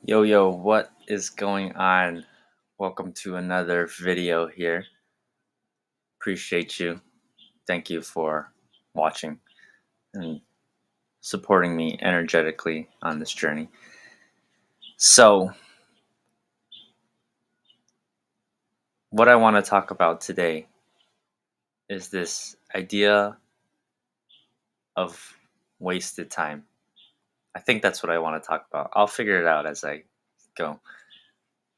Yo, what is going on? Welcome to another video here. Appreciate you. Thank you for watching and supporting me energetically on this journey. So, what I want to talk about today is this idea of wasted time. I think that's what I want to talk about. I'll figure it out as I go.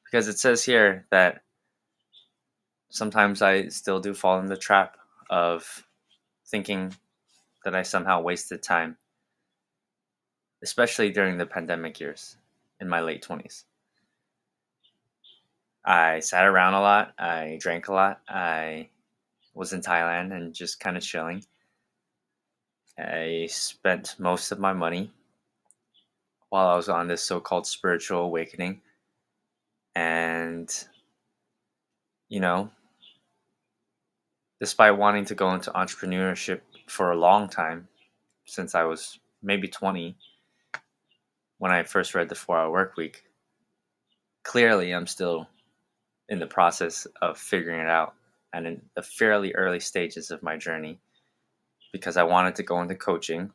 Because it says here that sometimes I still do fall in the trap of thinking that I somehow wasted time, especially during the pandemic years in my late 20s. I sat around a lot, I drank a lot, I was in Thailand and just kind of chilling. I spent most of my money while I was on this so called spiritual awakening. And, you know, despite wanting to go into entrepreneurship for a long time, since I was maybe 20 when I first read the 4 Hour Work Week, clearly I'm still in the process of figuring it out and in the fairly early stages of my journey because I wanted to go into coaching.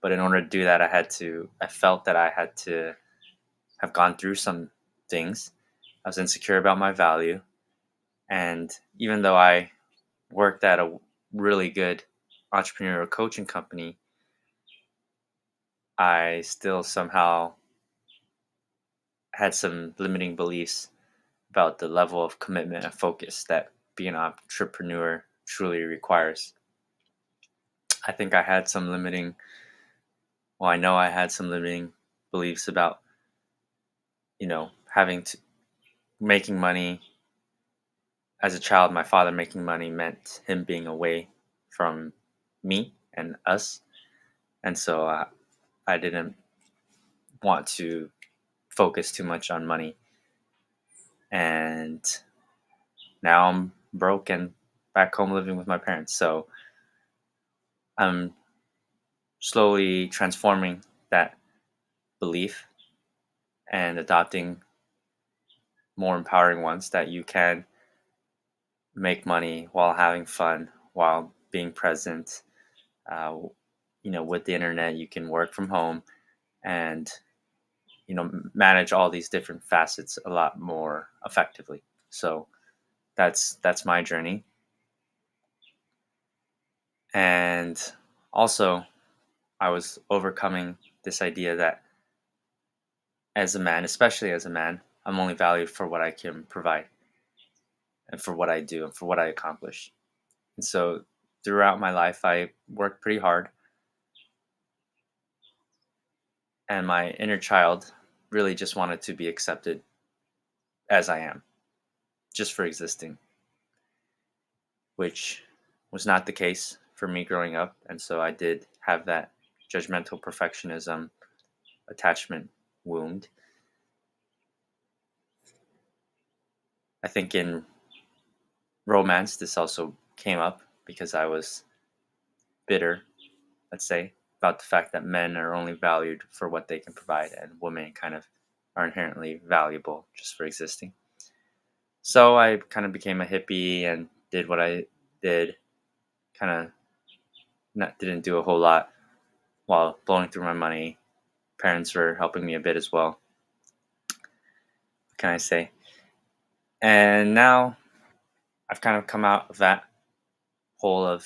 But in order to do that, I felt that I had to have gone through some things. I was insecure about my value. And even though I worked at a really good entrepreneurial coaching company, I still somehow had some limiting beliefs about the level of commitment and focus that being an entrepreneur truly requires. I think I had some limiting, well, I know I had some limiting beliefs about, having to making money. As a child, my father making money meant him being away from me and us. And so I didn't want to focus too much on money. And now I'm broke and back home living with my parents. So I'm slowly transforming that belief and adopting more empowering ones that you can make money while having fun, while being present. Uh, with the internet, you can work from home and manage all these different facets a lot more effectively. So that's my journey. And also, I was overcoming this idea that as a man, especially as a man, I'm only valued for what I can provide and for what I do and for what I accomplish. And so throughout my life, I worked pretty hard, and my inner child really just wanted to be accepted as I am, just for existing, which was not the case for me growing up. And so I did have that judgmental perfectionism attachment wound. I think in romance, this also came up because I was bitter, let's say, about the fact that men are only valued for what they can provide and women kind of are inherently valuable just for existing. So I kind of became a hippie and did what I did, kind of didn't do a whole lot while blowing through my money. Parents were helping me a bit as well. What can I say? And now I've kind of come out of that hole of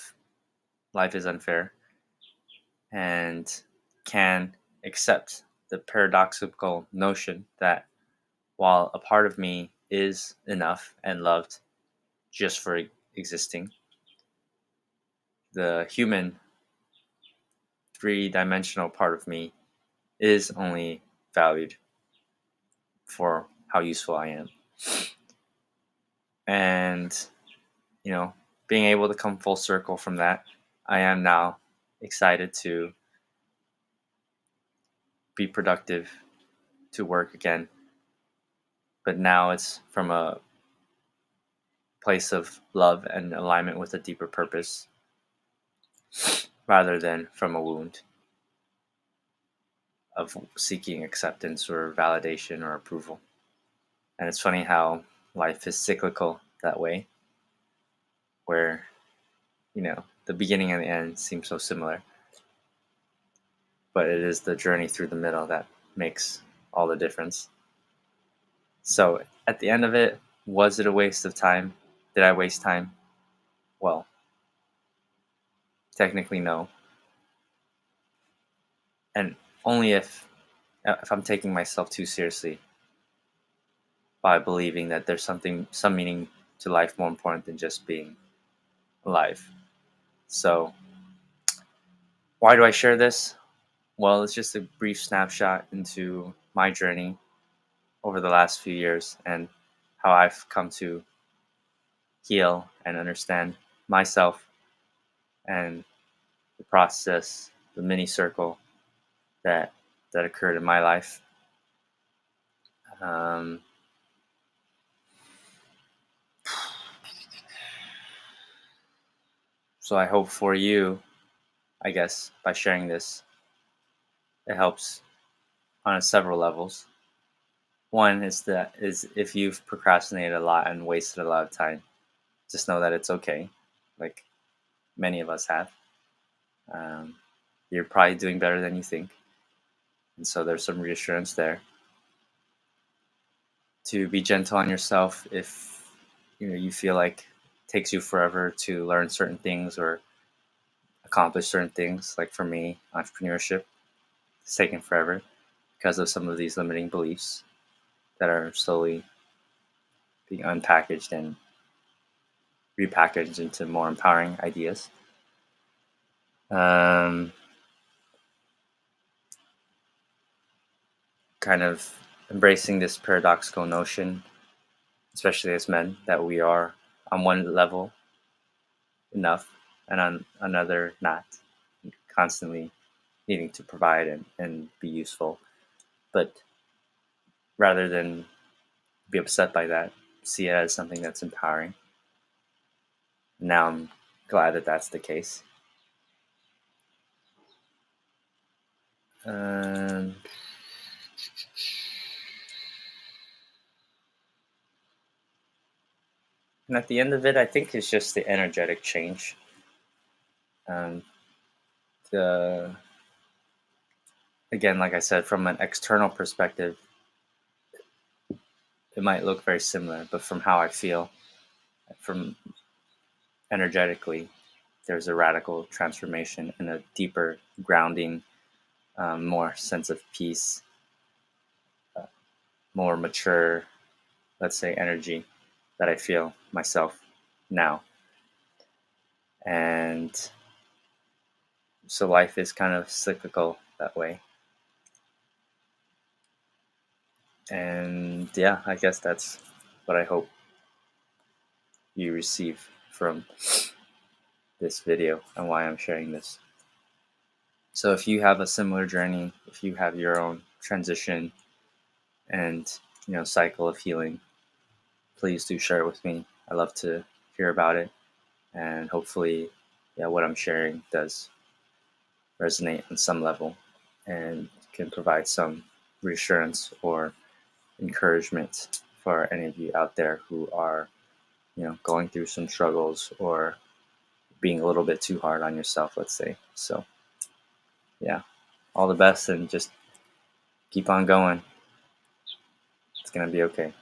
life is unfair and can accept the paradoxical notion that while a part of me is enough and loved just for existing, the human three-dimensional part of me is only valued for how useful I am. And, you know, being able to come full circle from that, I am now excited to be productive, to work again. But now it's from a place of love and alignment with a deeper purpose rather than from a wound. of seeking acceptance or validation or approval. And it's funny how life is cyclical that way, where, the beginning and the end seem so similar, but it is the journey through the middle that makes all the difference. So at the end of it, was it a waste of time? Did I waste time? Well, technically no. And only if I'm taking myself too seriously by believing that there's some meaning to life more important than just being alive. So why do I share this? Well, it's just a brief snapshot into my journey over the last few years and how I've come to heal and understand myself and the process, the mini circle that occurred in my life. Um, so I hope for you, I guess, by sharing this, it helps on several levels. One is if you've procrastinated a lot and wasted a lot of time, just know that it's okay. Like many of us have. Um, you're probably doing better than you think, and so there's some reassurance there. To be gentle on yourself if you feel like it takes you forever to learn certain things or accomplish certain things. Like for me, entrepreneurship is taking forever because of some of these limiting beliefs that are slowly being unpackaged and repackaged into more empowering ideas. Um, kind of embracing this paradoxical notion, especially as men, that we are on one level enough and on another not, constantly needing to provide and be useful. But rather than be upset by that, see it as something that's empowering. Now I'm glad that that's the case. Um, and at the end of it, I think it's just the energetic change. Um, the Again, like I said, from an external perspective, it might look very similar, but from how I feel, from energetically, there's a radical transformation and a deeper grounding, more sense of peace, more mature, let's say, energy that I feel myself now. And so life is kind of cyclical that way. And yeah, I guess that's what I hope you receive from this video and why I'm sharing this. So if you have a similar journey, if you have your own transition and cycle of healing, please do share it with me. I love to hear about it, and hopefully, yeah, what I'm sharing does resonate on some level and can provide some reassurance or encouragement for any of you out there who are going through some struggles or being a little bit too hard on yourself, let's say. So yeah, all the best and just keep on going. It's gonna be okay.